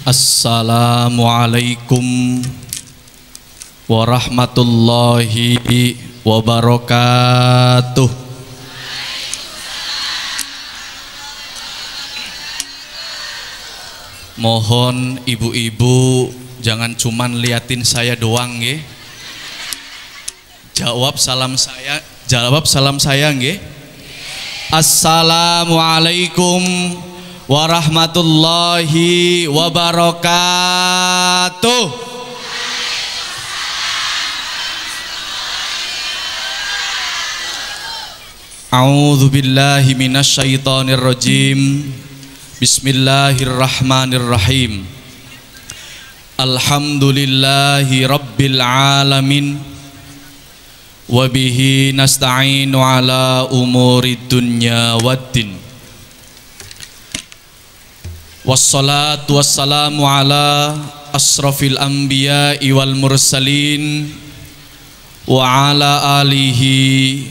Assalamualaikum warahmatullahi wabarakatuh. Mohon ibu-ibu jangan cuman liatin saya doang nggih. Jawab salam saya nggih. Assalamualaikum warahmatullahi wabarakatuh. A'udzu billahi minasyaitonir rajim. Bismillahirrahmanirrahim. Alhamdulillahi rabbil alamin. Wa bihi nasta'inu ala umurid dunya waddin. Wassalatu wassalamu ala asrafil anbiya'i wal mursalin wa ala alihi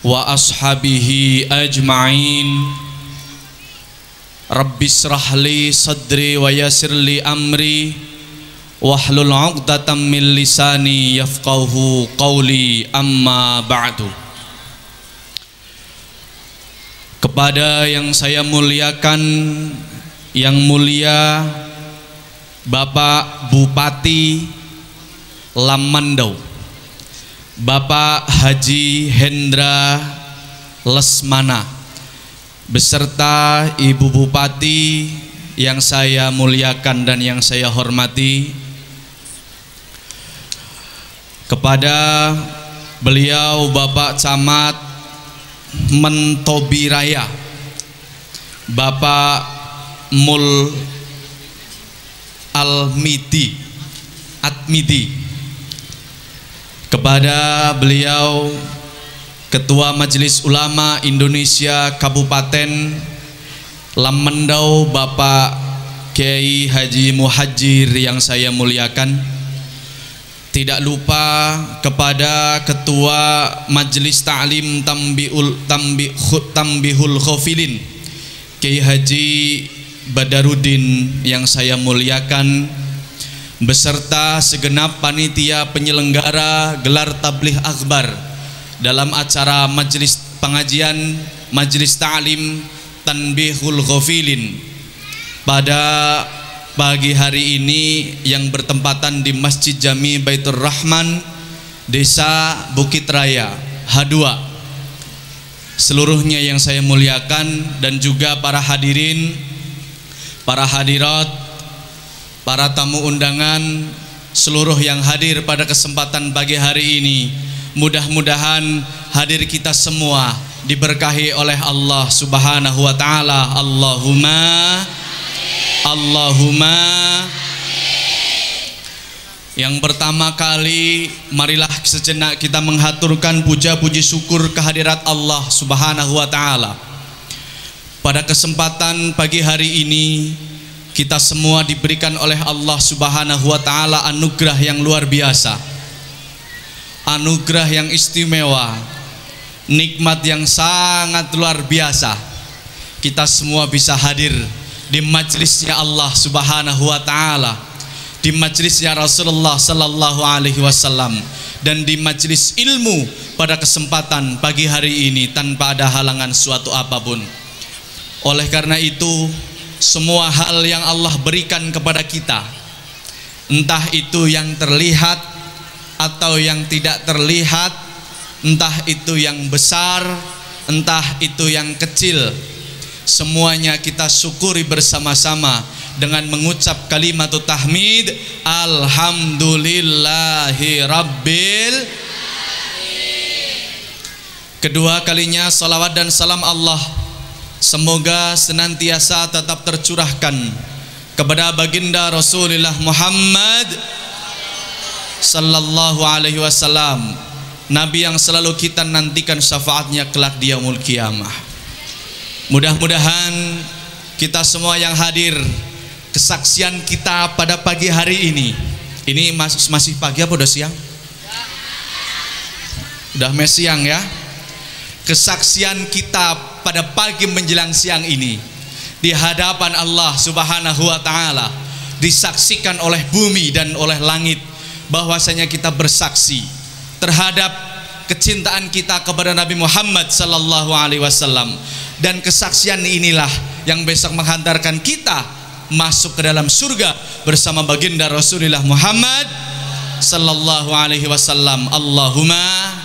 wa ashabihi ajma'in. Rabbi shrah li sadri wa yassir li amri wahlul 'uqdatam min lisani yafqahu qawli, amma ba'du. Kepada yang saya muliakan, yang mulia Bapak Bupati Lamandau, Bapak Haji Hendra Lesmana, beserta Ibu Bupati yang saya muliakan dan yang saya hormati, kepada beliau Bapak Camat Mentobiraya, Bapak Mul Admidi, kepada beliau Ketua Majelis Ulama Indonesia Kabupaten Lamandau Bapak Kiai Haji Muhajir yang saya muliakan. Tidak lupa kepada Ketua Majelis Ta'lim Tambihul Khofilin Kiai Haji Badaruddin yang saya muliakan, beserta segenap panitia penyelenggara gelar tabligh akbar dalam acara majelis pengajian Majelis Ta'lim Tanbihul Ghafilin pada pagi hari ini yang bertempatan di Masjid Jami Baitur Rahman, Desa Bukit Raya, H2. Seluruhnya yang saya muliakan, dan juga para hadirin, para hadirat, para tamu undangan, seluruh yang hadir pada kesempatan pagi hari ini. Mudah-mudahan hadir kita semua diberkahi oleh Allah Subhanahu wa taala. Allahumma. Yang pertama kali, marilah sejenak kita menghaturkan puja puji syukur kehadirat Allah Subhanahu wa taala. Pada kesempatan pagi hari ini, kita semua diberikan oleh Allah Subhanahu wa taala anugerah yang luar biasa, anugerah yang istimewa, nikmat yang sangat luar biasa. Kita semua bisa hadir di majelisnya Allah Subhanahu wa taala, di majelisnya Rasulullah sallallahu alaihi wasallam, dan di majelis ilmu pada kesempatan pagi hari ini tanpa ada halangan suatu apapun. Oleh karena itu, semua hal yang Allah berikan kepada kita, entah itu yang terlihat atau yang tidak terlihat, entah itu yang besar, entah itu yang kecil, semuanya kita syukuri bersama-sama dengan mengucap kalimatut tahmid, alhamdulillahi rabbil. Kedua kalinya salawat dan salam Allah semoga senantiasa tetap tercurahkan kepada baginda Rasulullah Muhammad sallallahu alaihi wasallam, Nabi yang selalu kita nantikan syafaatnya kelak di yaumul qiyamah. Mudah-mudahan kita semua yang hadir, kesaksian kita pada pagi hari ini masih pagi apa udah siang? Udah siang ya. Kesaksian kita pada pagi menjelang siang ini di hadapan Allah Subhanahu wa taala disaksikan oleh bumi dan oleh langit, bahwasanya kita bersaksi terhadap kecintaan kita kepada Nabi Muhammad sallallahu alaihi wasallam, dan kesaksian inilah yang besok menghantarkan kita masuk ke dalam surga bersama baginda Rasulullah Muhammad sallallahu alaihi wasallam. Allahumma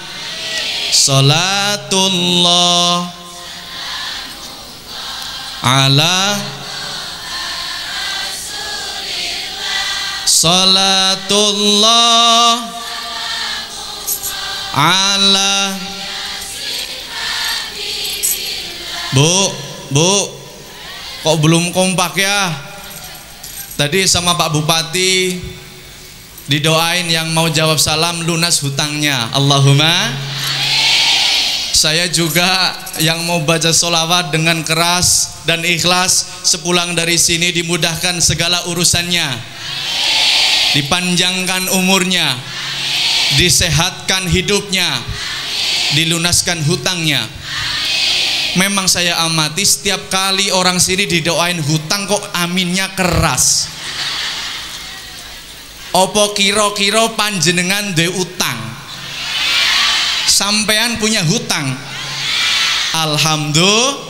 salatullah ala salatullah ala. Bu, kok belum kompak ya? Tadi sama Pak Bupati didoain yang mau jawab salam lunas hutangnya. Allahumma. Saya juga yang mau baca sholawat dengan keras dan ikhlas, sepulang dari sini dimudahkan segala urusannya, dipanjangkan umurnya, disehatkan hidupnya, dilunaskan hutangnya. Memang saya amati setiap kali orang sini didoain hutang kok aminnya keras. Opo kiro-kiro panjenengan duwe utang? Sampean punya hutang? Alhamdulillah.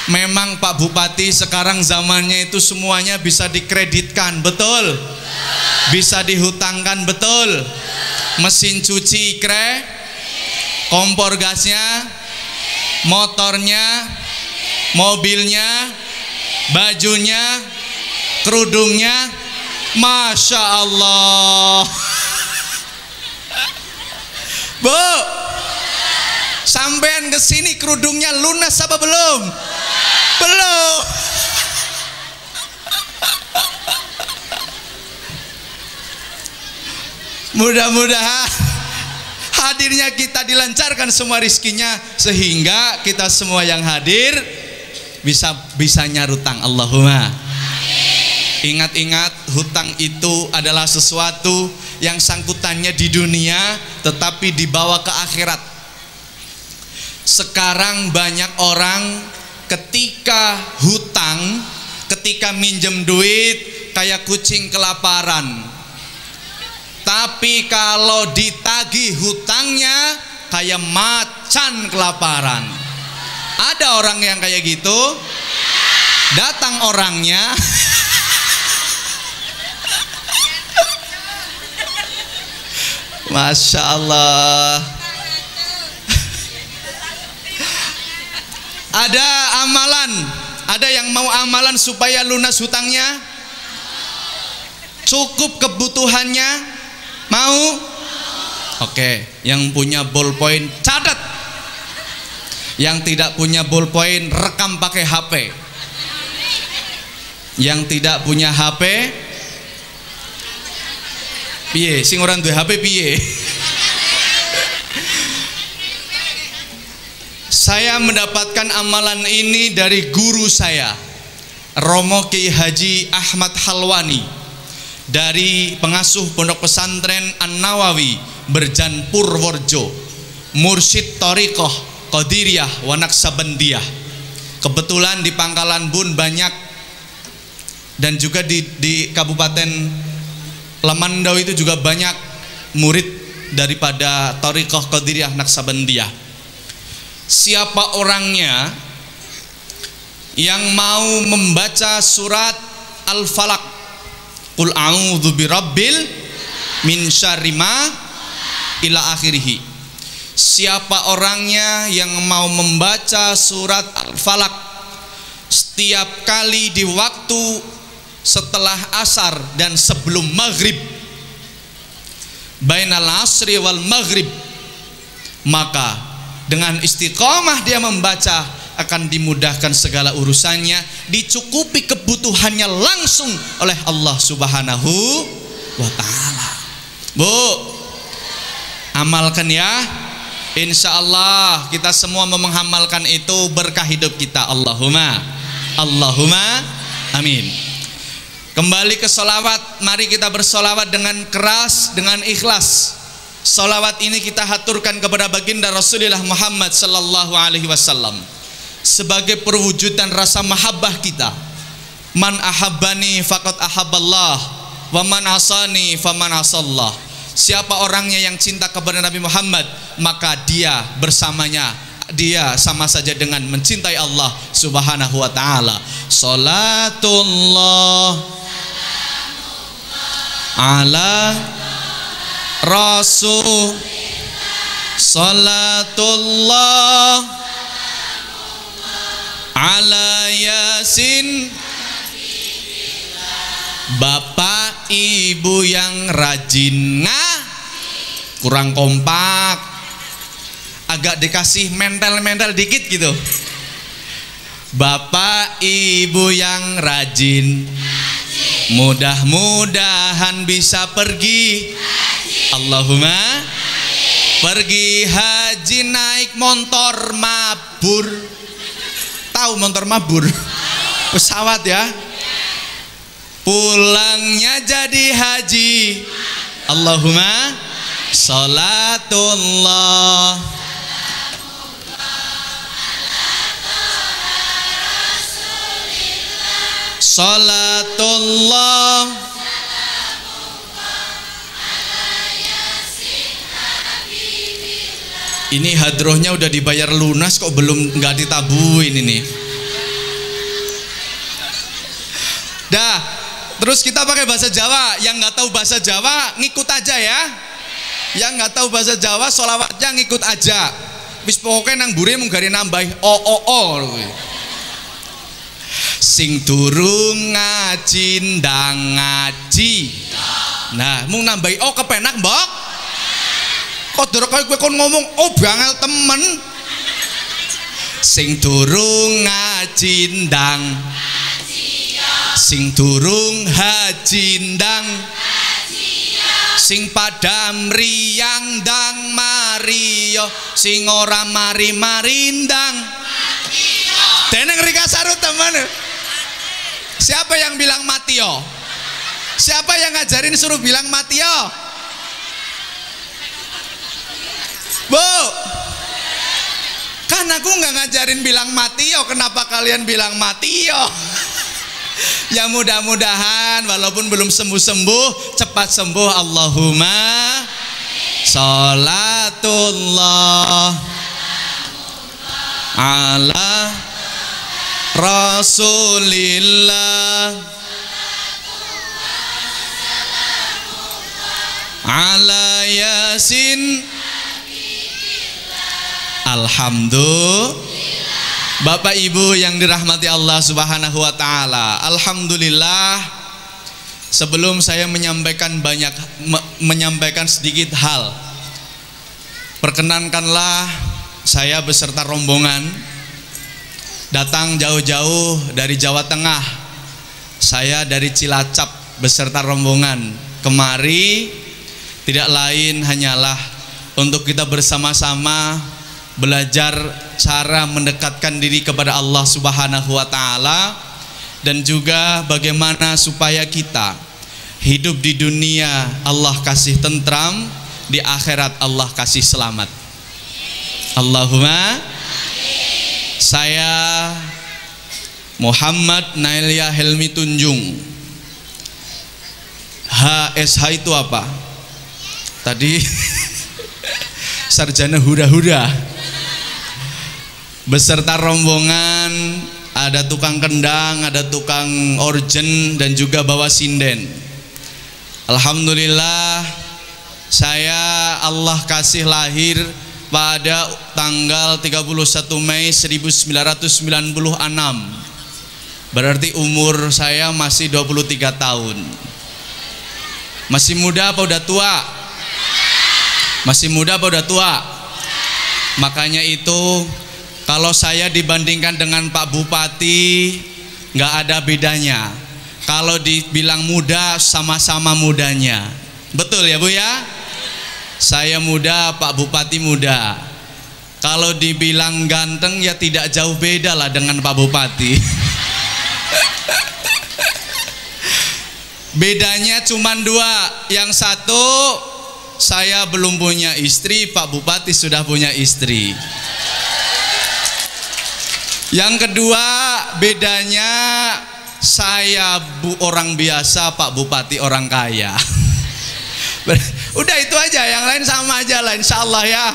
Memang Pak Bupati sekarang zamannya itu semuanya bisa dikreditkan, betul? Bisa dihutangkan, betul? Mesin cuci kompor gasnya, motornya, mobilnya, bajunya, kerudungnya, Masya Allah. Bu, sampean kesini kerudungnya lunas apa belum? Belum. Mudah-mudahan hadirnya kita dilancarkan semua rizkinya, sehingga kita semua yang hadir bisa nyarutang. Allahumma. Ingat-ingat, hutang itu adalah sesuatu yang sangkutannya di dunia tetapi dibawa ke akhirat. Sekarang banyak orang ketika hutang, ketika minjem duit kayak kucing kelaparan. Tapi kalau ditagih hutangnya kayak macan kelaparan. Ada orang yang kayak gitu, datang orangnya Masya Allah. Ada amalan, ada yang mau amalan supaya lunas hutangnya? Cukup kebutuhannya? Mau? Oke, yang punya ballpoint catat. Yang tidak punya ballpoint rekam pakai HP. Yang tidak punya HP, piye? Sing orang duwe HP piye? Saya mendapatkan amalan ini dari guru saya, Romo Kiai Haji Ahmad Halwani, dari pengasuh Pondok Pesantren An-Nawawi Berjan Purworejo, mursyid Thariqah Qadiriyah wa Naqsabandiyah. Kebetulan di Pangkalan Bun banyak, dan juga di Kabupaten Lamandau itu juga banyak murid daripada Thariqah Qadiriyah Naqsabandiyah. Siapa orangnya yang mau membaca surat Al-Falaq, Qul a'udzu birabbil min syarri ma ila akhirih. Siapa orangnya yang mau membaca surat Al-Falaq setiap kali di waktu setelah asar dan sebelum maghrib, bainal asri wal maghrib, maka dengan istiqomah dia membaca akan dimudahkan segala urusannya, dicukupi kebutuhannya langsung oleh Allah Subhanahu wa ta'ala. Bu, amalkan ya. Insya Allah kita semua mengamalkan itu, berkah hidup kita. Allahumma amin. Kembali ke sholawat, mari kita bersolawat dengan keras, dengan ikhlas. Sholawat ini kita haturkan kepada baginda Rasulullah Muhammad sallallahu alaihi wasallam sebagai perwujudan rasa mahabbah kita, Man ahabbani faqad ahabballah wa man asani faman asallah. Siapa orangnya yang cinta kepada Nabi Muhammad, maka dia bersamanya, dia sama saja dengan mencintai Allah Subhanahu wa taala. Salatullah ala rasul, salatullah ala yasin. Bapak ibu yang rajin kurang kompak, agak dikasih mental dikit gitu. Bapak ibu yang rajin, mudah-mudahan bisa pergi. Allahumma pergi haji naik motor mabur. Tahu motor mabur? Pesawat ya. Pulangnya jadi haji. Allahumma salatullah salatullah ini hadrohnya udah dibayar lunas kok belum nggak ditabuin ini. Dah. Terus kita pakai bahasa Jawa. Yang nggak tahu bahasa Jawa ngikut aja ya. Yang nggak tahu bahasa Jawa sholawatnya ngikut aja. Wis pokoknya nang buri mung gari nambah o. Sing durung ngaji ndang ngaji. Nah, mung nambah o kepenak mbok. Kok durung kowe kon ngomong oh bangel temen. Sing durung ngaji ndang, sing durung haji ndang, sing pada mriyang ndang mariyo, sing ora mari marindang deneng rika sarut teman. Siapa yang bilang matio? Siapa yang ngajarin suruh bilang matio? Bu, kan aku nggak ngajarin bilang matio, kenapa kalian bilang matio? Ya mudah-mudahan walaupun belum sembuh-sembuh cepat sembuh. Allahumma salatullah ala rasulillah ala yasin. Alhamdulillah. Bapak Ibu yang dirahmati Allah Subhanahu wa taala, alhamdulillah. Sebelum saya menyampaikan sedikit hal, perkenankanlah saya beserta rombongan datang jauh-jauh dari Jawa Tengah. Saya dari Cilacap beserta rombongan kemari tidak lain hanyalah untuk kita bersama-sama belajar cara mendekatkan diri kepada Allah Subhanahu wa taala, dan juga bagaimana supaya kita hidup di dunia Allah kasih tentram, di akhirat Allah kasih selamat. Allahumma. Saya Muhammad Nailya Helmi Tunjung. HSH itu apa? Tadi sarjana hura-hura. Beserta rombongan ada tukang kendang, ada tukang orjen, dan juga bawa sinden. Alhamdulillah, saya Allah kasih lahir pada tanggal 31 Mei 1996. Berarti umur saya masih 23 tahun. Masih muda apa udah tua? Masih muda apa udah tua? Makanya itu kalau saya dibandingkan dengan Pak Bupati nggak ada bedanya. Kalau dibilang muda, sama-sama mudanya. Betul ya Bu ya? Saya muda, Pak Bupati muda. Kalau dibilang ganteng ya tidak jauh beda lah dengan Pak Bupati. Bedanya cuma dua. Yang satu, saya belum punya istri, Pak Bupati sudah punya istri. Yang kedua, bedanya saya orang biasa, Pak Bupati orang kaya. Udah itu aja, yang lain sama aja lah insya Allah ya.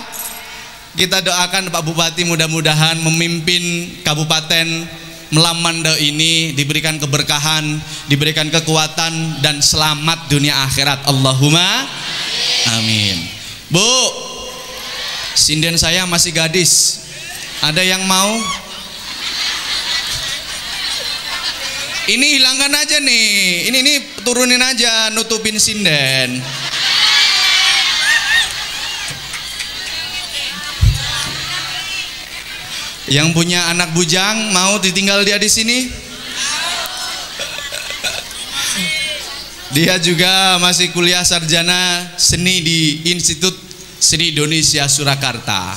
Kita doakan Pak Bupati mudah-mudahan memimpin Kabupaten Melamandau ini diberikan keberkahan, diberikan kekuatan dan selamat dunia akhirat. Allahumma amin. Bu, sinden saya masih gadis. Ada yang mau? Ini hilangkan aja nih. Ini turunin aja, nutupin sinden. Yang punya anak bujang mau ditinggal dia di sini? Dia juga masih kuliah sarjana seni di Institut Seni Indonesia Surakarta.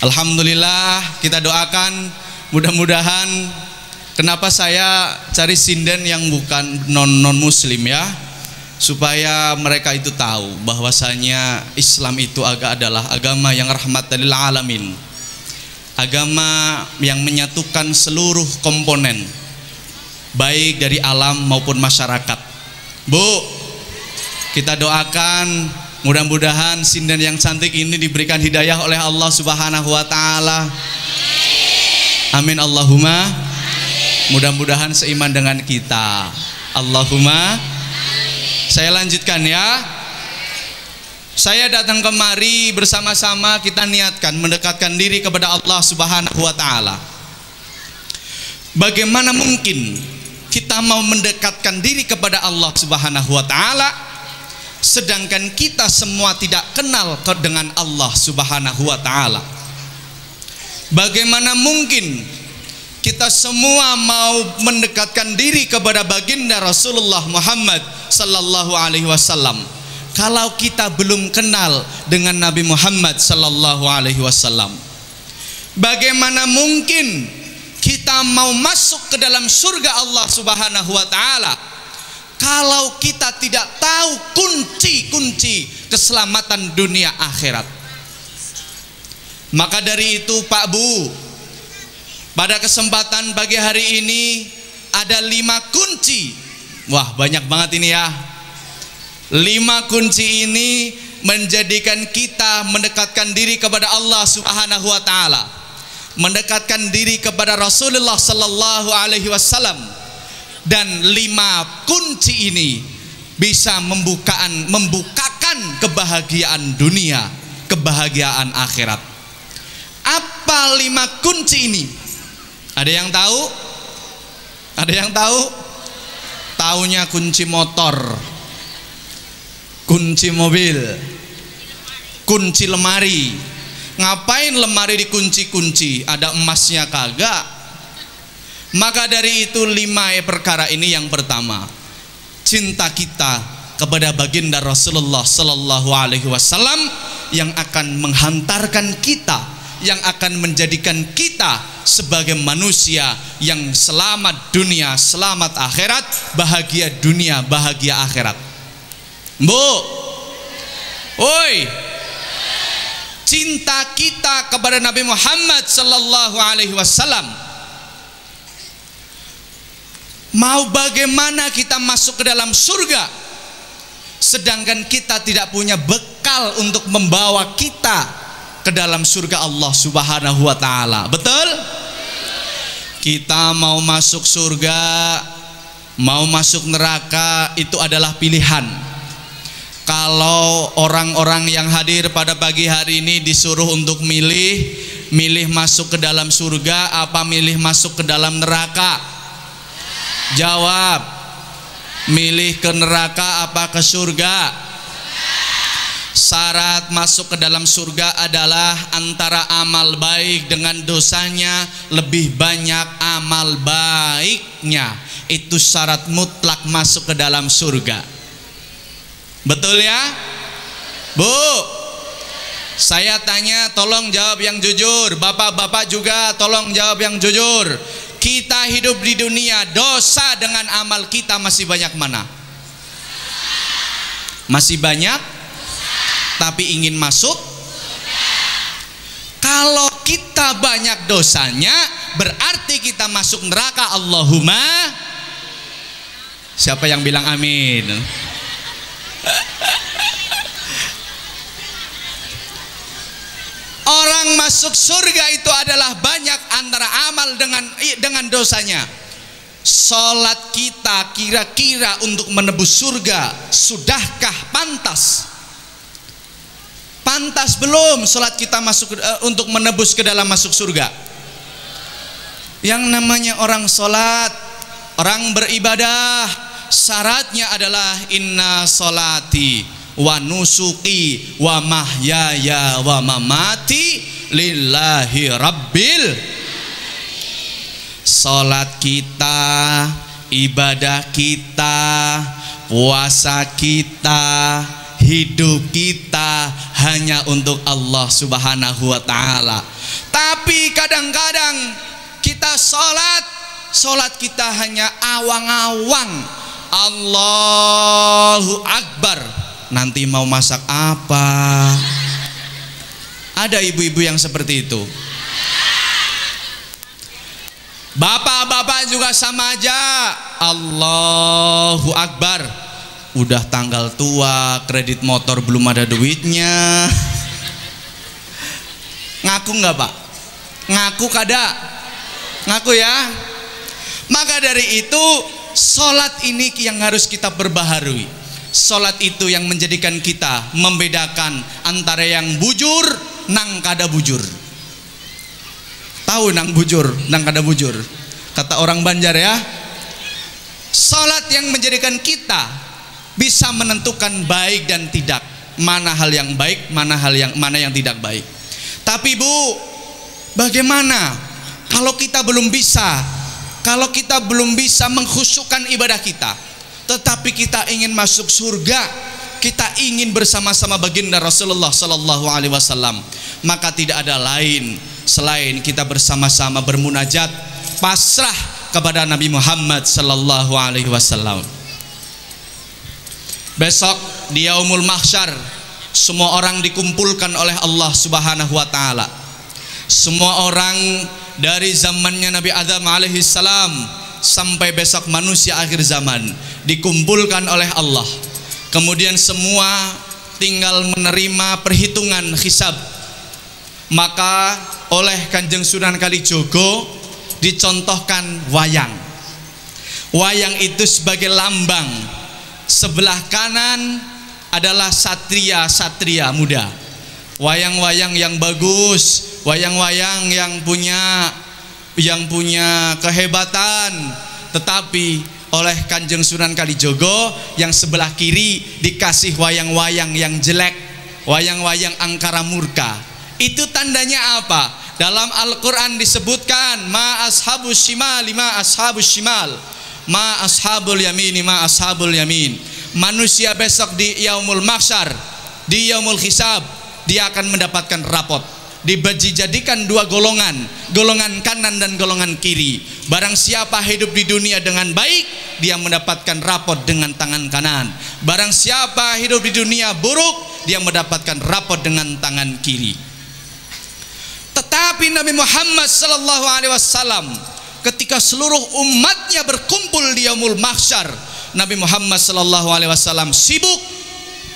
Alhamdulillah, kita doakan mudah-mudahan. Kenapa saya cari sinden yang bukan non muslim ya? Supaya mereka itu tahu bahwasanya Islam itu adalah agama yang rahmatan lil alamin. Agama yang menyatukan seluruh komponen baik dari alam maupun masyarakat. Bu, kita doakan mudah-mudahan sinden yang cantik ini diberikan hidayah oleh Allah Subhanahu wa taala. Amin Allahumma. Mudah-mudahan seiman dengan kita. Allahumma. Saya lanjutkan ya. Saya datang kemari bersama-sama kita niatkan mendekatkan diri kepada Allah Subhanahu wa taala. Bagaimana mungkin kita mau mendekatkan diri kepada Allah Subhanahu wa taala sedangkan kita semua tidak kenal dengan Allah Subhanahu wa taala? Bagaimana mungkin kita semua mau mendekatkan diri kepada baginda Rasulullah Muhammad sallallahu alaihi wasallam kalau kita belum kenal dengan Nabi Muhammad sallallahu alaihi wasallam? Bagaimana mungkin kita mau masuk ke dalam surga Allah Subhanahu wa taala kalau kita tidak tahu kunci-kunci keselamatan dunia akhirat? Maka dari itu Pak Bu, pada kesempatan pagi hari ini ada 5 kunci. Wah, banyak banget ini ya. 5 kunci ini menjadikan kita mendekatkan diri kepada Allah Subhanahu wa taala, mendekatkan diri kepada Rasulullah sallallahu alaihi wasallam, dan 5 kunci ini bisa membukakan kebahagiaan dunia, kebahagiaan akhirat. Apa 5 kunci ini? Ada yang tahu? Ada yang tahu? Taunya kunci motor, kunci mobil, kunci lemari. Ngapain lemari dikunci-kunci? Ada emasnya kagak? Maka dari itu 5 perkara ini. Yang pertama, cinta kita kepada baginda Rasulullah sallallahu alaihi wasallam yang akan menghantarkan kita, yang akan menjadikan kita sebagai manusia yang selamat dunia, selamat akhirat, bahagia dunia, bahagia akhirat. Bu, oi, cinta kita kepada Nabi Muhammad sallallahu alaihi wasallam. Mau bagaimana kita masuk ke dalam surga sedangkan kita tidak punya bekal untuk membawa kita ke dalam surga Allah Subhanahu wa taala? Betul? Kita mau masuk surga, mau masuk neraka, itu adalah pilihan. Kalau orang-orang yang hadir pada pagi hari ini disuruh untuk milih masuk ke dalam surga apa milih masuk ke dalam neraka? Jawab. Milih ke neraka apa ke surga? Syarat masuk ke dalam surga adalah antara amal baik dengan dosanya lebih banyak amal baiknya. Itu syarat mutlak masuk ke dalam surga. Betul ya? Bu, saya tanya, tolong jawab yang jujur. Bapak-bapak juga tolong jawab yang jujur. Kita hidup di dunia, dosa dengan amal kita masih banyak mana? Masih banyak? Tapi ingin masuk? Kalau kita banyak dosanya berarti kita masuk neraka. Allahumma Siapa yang bilang amin? Orang masuk surga itu adalah banyak antara amal dengan dosanya. Salat kita kira-kira untuk menebus surga sudahkah pantas? Pantas belum salat kita masuk untuk menebus ke dalam masuk surga? Yang namanya orang salat, orang beribadah, syaratnya adalah inna salati wa nusuki wa mahyaya wa mamati lillahi rabbil. Salat kita, ibadah kita, puasa kita, hidup kita hanya untuk Allah Subhanahu wa ta'ala. Tapi kadang-kadang kita salat kita hanya awang-awang. Allahu Akbar, nanti mau masak apa? Ada ibu-ibu yang seperti itu. Bapak-bapak juga sama aja. Allahu Akbar, udah tanggal tua, kredit motor belum ada duitnya. Ngaku nggak Pak? Ngaku kada? Ngaku ya. Maka dari itu salat ini yang harus kita perbaharui. Salat itu yang menjadikan kita membedakan antara yang bujur nang kada bujur. Tahu nang bujur, nang kada bujur? Kata orang Banjar ya. Salat yang menjadikan kita bisa menentukan baik dan tidak, mana hal yang baik, mana yang tidak baik. Tapi Bu, bagaimana kalau kita belum bisa mengkhusyukkan ibadah kita, tetapi kita ingin masuk surga, kita ingin bersama-sama baginda Rasulullah sallallahu alaihi wasallam, maka tidak ada lain selain kita bersama-sama bermunajat, pasrah kepada Nabi Muhammad sallallahu alaihi wasallam. Besok di Yaumul Mahsyar semua orang dikumpulkan oleh Allah Subhanahu wa taala. Semua orang dari zamannya Nabi Adam alaihi salam sampai besok manusia akhir zaman dikumpulkan oleh Allah. Kemudian semua tinggal menerima perhitungan hisab. Maka oleh Kanjeng Sunan Kalijogo dicontohkan wayang. Wayang itu sebagai lambang. Sebelah kanan adalah satria muda. Wayang-wayang yang bagus, wayang-wayang yang punya kehebatan. Tetapi oleh Kanjeng Sunan Kalijogo yang sebelah kiri dikasih wayang-wayang yang jelek, wayang-wayang angkara murka. Itu tandanya apa? Dalam Al-Quran disebutkan ma ashabus shimali ma ashabus shimal, ma ashabul yamini ma ashabul yamin. Manusia besok di Yaumul Mahsyar, di Yaumul Hisab, dia akan mendapatkan rapot. Dijadikan dua golongan, golongan kanan dan golongan kiri. Barang siapa hidup di dunia dengan baik, dia mendapatkan rapot dengan tangan kanan. Barang siapa hidup di dunia buruk, dia mendapatkan rapot dengan tangan kiri. Tetapi Nabi Muhammad sallallahu alaihi wasallam ketika seluruh umatnya berkumpul di Yaumul Mahsyar, Nabi Muhammad sallallahu alaihi wasallam sibuk,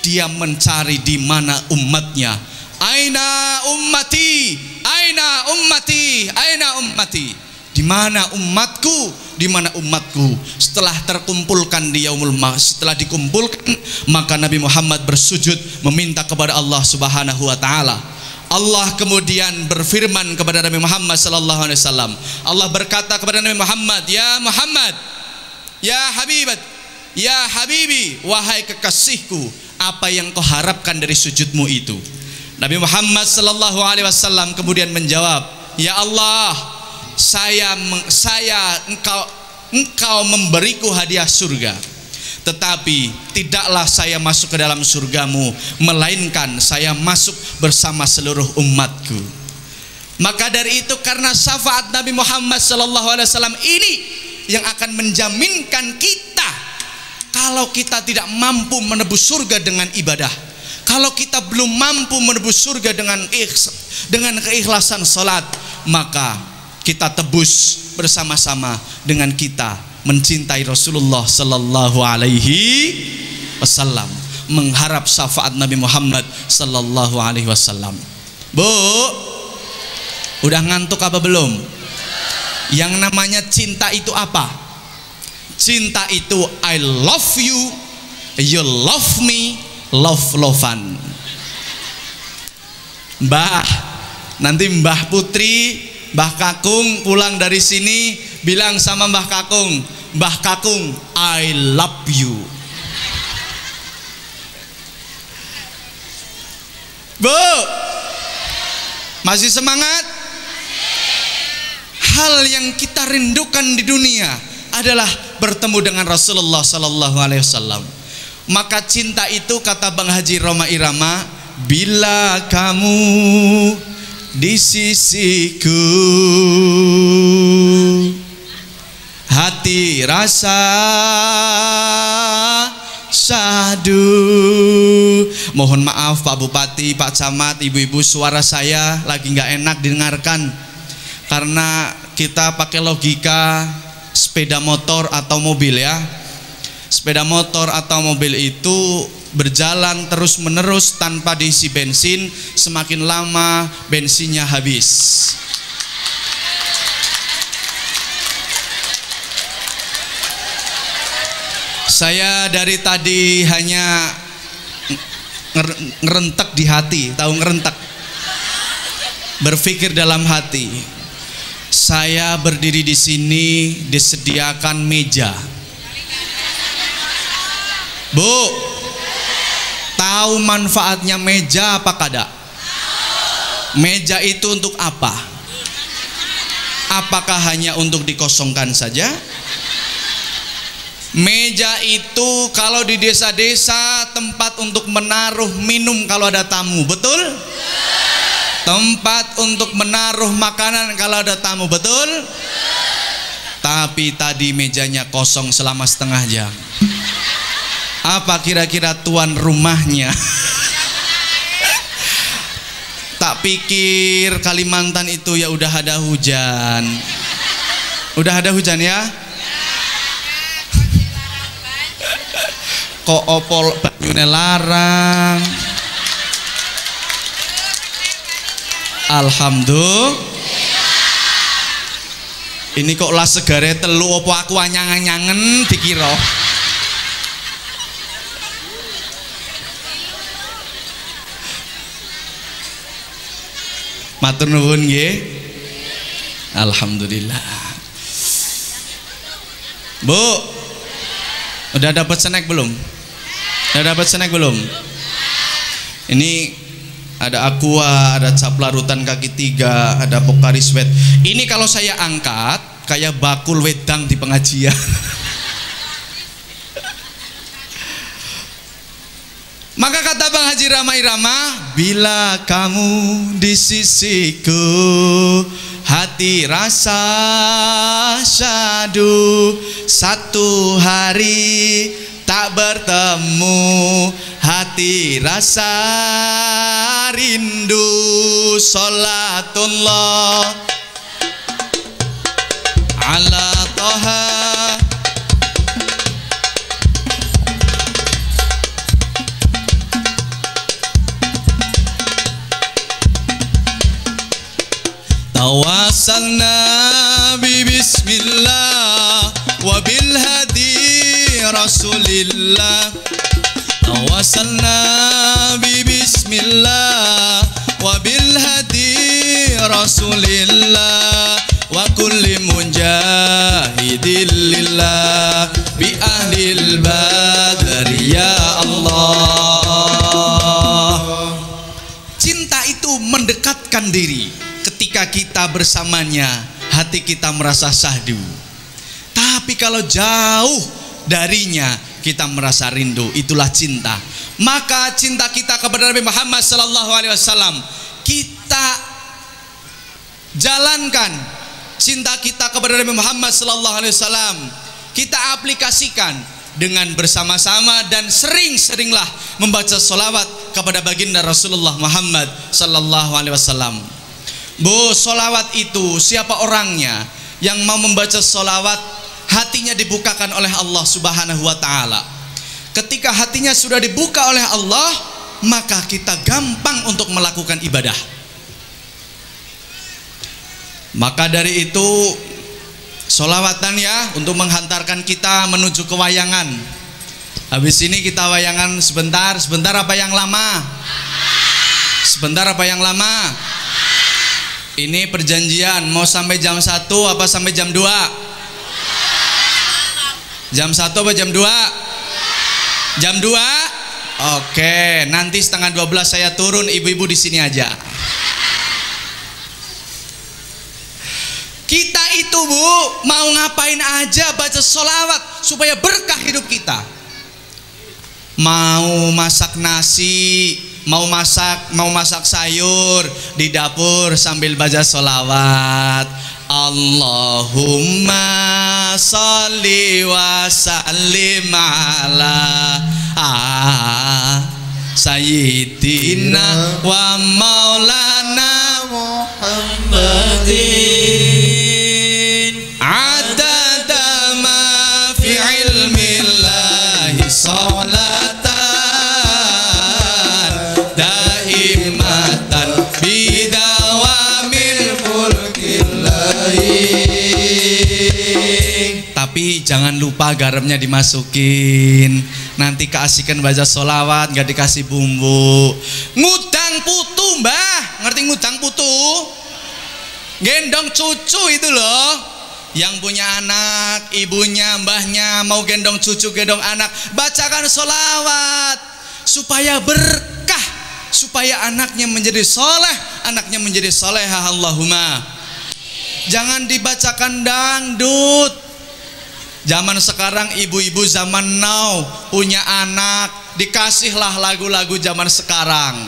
dia mencari di mana umatnya. Aina ummati, aina ummati, aina ummati. Di mana umatku? Di mana umatku? Setelah terkumpulkan di Yaumul Mahsyar, setelah dikumpulkan, maka Nabi Muhammad bersujud meminta kepada Allah Subhanahu wa taala. Allah kemudian berfirman kepada Nabi Muhammad sallallahu alaihi wasallam. Allah berkata kepada Nabi Muhammad, "Ya Muhammad, ya Habibat, ya Habibi, wahai kekasihku, apa yang kau harapkan dari sujudmu itu?" Nabi Muhammad sallallahu alaihi wasallam kemudian menjawab, "Ya Allah, engkau memberiku hadiah surga. Tetapi tidaklah saya masuk ke dalam surgamu, melainkan saya masuk bersama seluruh umatku." Maka dari itu, karena syafaat Nabi Muhammad SAW ini yang akan menjaminkan kita, kalau kita tidak mampu menebus surga dengan ibadah, kalau kita belum mampu menebus surga dengan keikhlasan salat, maka kita tebus bersama-sama dengan kita mencintai Rasulullah sallallahu alaihi wasallam, mengharap syafaat Nabi Muhammad sallallahu alaihi wasallam. Bu, udah ngantuk apa belum? Yang namanya cinta itu apa? Cinta itu I love you, you love me, love-lovean. Mbah, nanti Mbah Putri, Mbah Kakung pulang dari sini bilang sama Mbah Kakung, Mbah Kakung, I love you. Bu, masih semangat? Hal yang kita rindukan di dunia adalah bertemu dengan Rasulullah sallallahu alaihi wasallam. Maka cinta itu, kata Bang Haji Roma Irama, bila kamu di sisiku, hati rasa syahdu. Mohon maaf Pak Bupati, Pak Camat, ibu-ibu, suara saya lagi nggak enak didengarkan karena kita pakai logika sepeda motor atau mobil ya. Sepeda motor atau mobil itu berjalan terus menerus tanpa diisi bensin, semakin lama bensinnya habis. Saya dari tadi hanya ngerentek di hati, tahu ngerentek? Berpikir dalam hati. Saya berdiri di sini disediakan meja. Bu, tahu manfaatnya meja apa kada? Meja itu untuk apa? Apakah hanya untuk dikosongkan saja? Meja itu kalau di desa-desa tempat untuk menaruh minum kalau ada tamu, betul? Tempat untuk menaruh makanan kalau ada tamu, betul? Tapi tadi mejanya kosong selama setengah jam. Apa kira-kira tuan rumahnya? Tak pikir Kalimantan itu ya udah ada hujan. Udah ada hujan ya? Kok opol banyune larang. Alhamdulillah. Ini kok lah segare telu opo aku anyangen-anyangen dikira. Matur nuwun nggih. Alhamdulillah. Bu, udah dapat snack belum? Udah dapat snack belum? Ini ada aqua, ada cap larutan kaki 3, ada Pocari Sweat. Ini kalau saya angkat kayak bakul wedang di pengajian. Maka kata Bang Haji Rama Irama, bila kamu di sisiku, hati rasa syahdu. Satu hari tak bertemu, hati rasa rindu. Salatullah ala Toha. Tawassalna bi bismillah wa bil hadi rasulillah. Tawassalna bi bismillah wa bil hadi rasulillah wa kulli mujahidin lillah bi ahlil badri ya Allah. Cinta itu mendekatkan diri. Ketika kita bersamanya, hati kita merasa syahdu. Tapi kalau jauh darinya, kita merasa rindu. Itulah cinta. Maka cinta kita kepada Nabi Muhammad sallallahu alaihi wasallam kita jalankan. Cinta kita kepada Nabi Muhammad sallallahu alaihi wasallam kita aplikasikan dengan bersama-sama dan sering-seringlah membaca sholawat kepada baginda Rasulullah Muhammad sallallahu alaihi wasallam. Bu, sholawat itu siapa orangnya? Yang mau membaca sholawat hatinya dibukakan oleh Allah Subhanahu wa taala. Ketika hatinya sudah dibuka oleh Allah, maka kita gampang untuk melakukan ibadah. Maka dari itu sholawatan ya, untuk menghantarkan kita menuju ke wayangan. Habis ini kita wayangan sebentar. Sebentar apa yang lama? Sebentar apa yang lama? Ini perjanjian mau sampai jam 1 apa sampai jam 2? Jam 1 apa jam 2? Jam 2? Oke, nanti setengah 12 saya turun, ibu-ibu di sini aja. Kita itu Bu, mau ngapain aja baca sholawat supaya berkah hidup kita. Mau masak nasi, mau masak sayur di dapur sambil baca sholawat. Allahumma sholli wa sallim ala sayyidina wa maulana Muhammadin adada ma fi ilmillahi sholatan daimatan bidawamil mulkillahi. Tapi jangan lupa garamnya dimasukin. Nanti keasikan baca sholawat gak dikasih bumbu. Ngudang putu mbah, ngerti ngudang putu? Gendong cucu itu loh. Yang punya anak, ibunya, mbahnya mau gendong cucu, gendong anak, bacakan sholawat supaya berkah, supaya anaknya menjadi soleh, anaknya menjadi solehah. Allahumma. Jangan dibacakan dangdut. Zaman sekarang ibu-ibu zaman now punya anak, dikasihlah lagu-lagu zaman sekarang.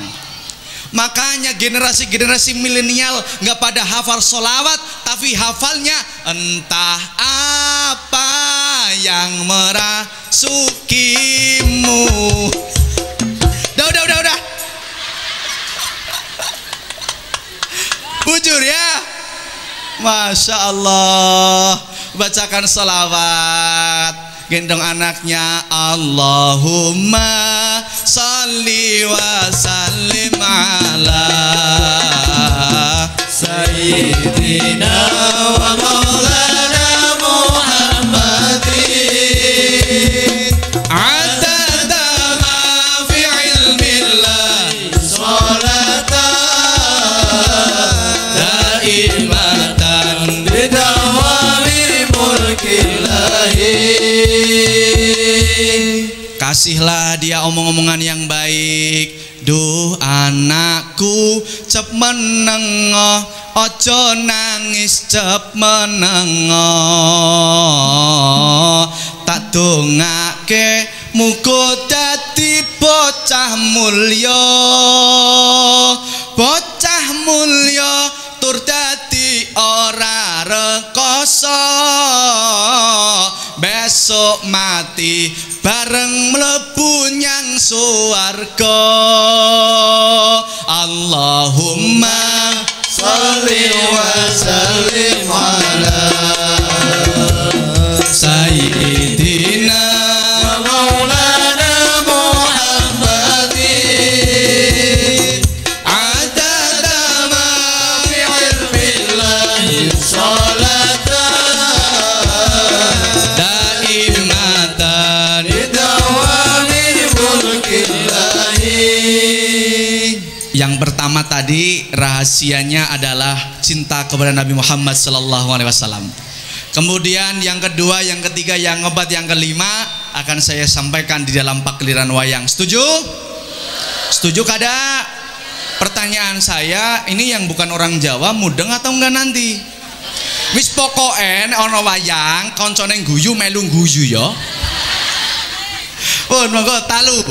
Makanya generasi-generasi milenial nggak pada hafal sholawat, tapi hafalnya entah apa yang merasukimu. Udah. Bujur ya. Masya Allah. Bacakan sholawat, gendong anaknya. Allahumma sholli wa sallim ala sayyidina wa maulana Muhammadin adada ma fi ilmillahi sholatan daimatan bidawami mulkillahi. Kasihlah dia omong-omongan yang baik. Duh anakku cep menengo, ojo nangis cep menengo. Tak dongake muga dadi bocah mulya, bocah mulya tur dadi ora rekoso. Besok mati bareng mlebu nyang suwarga. Allahumma sholli wa sallim ala sayyidina wa maulana Muhammadin adada ma fi ilmillahi sholatan daimatan bidawami mulkillahi. Yang pertama tadi rahasianya adalah cinta kepada Nabi Muhammad sallallahu alaihi wasallam. Kemudian yang kedua, yang ketiga, yang keempat, yang kelima akan saya sampaikan di dalam pakliran wayang. Setuju? Setuju kada? Pertanyaan saya, ini yang bukan orang Jawa mudeng atau enggak nanti? Wis pokoken ana wayang, koncone guyu melu guyu ya. Pun monggo talu.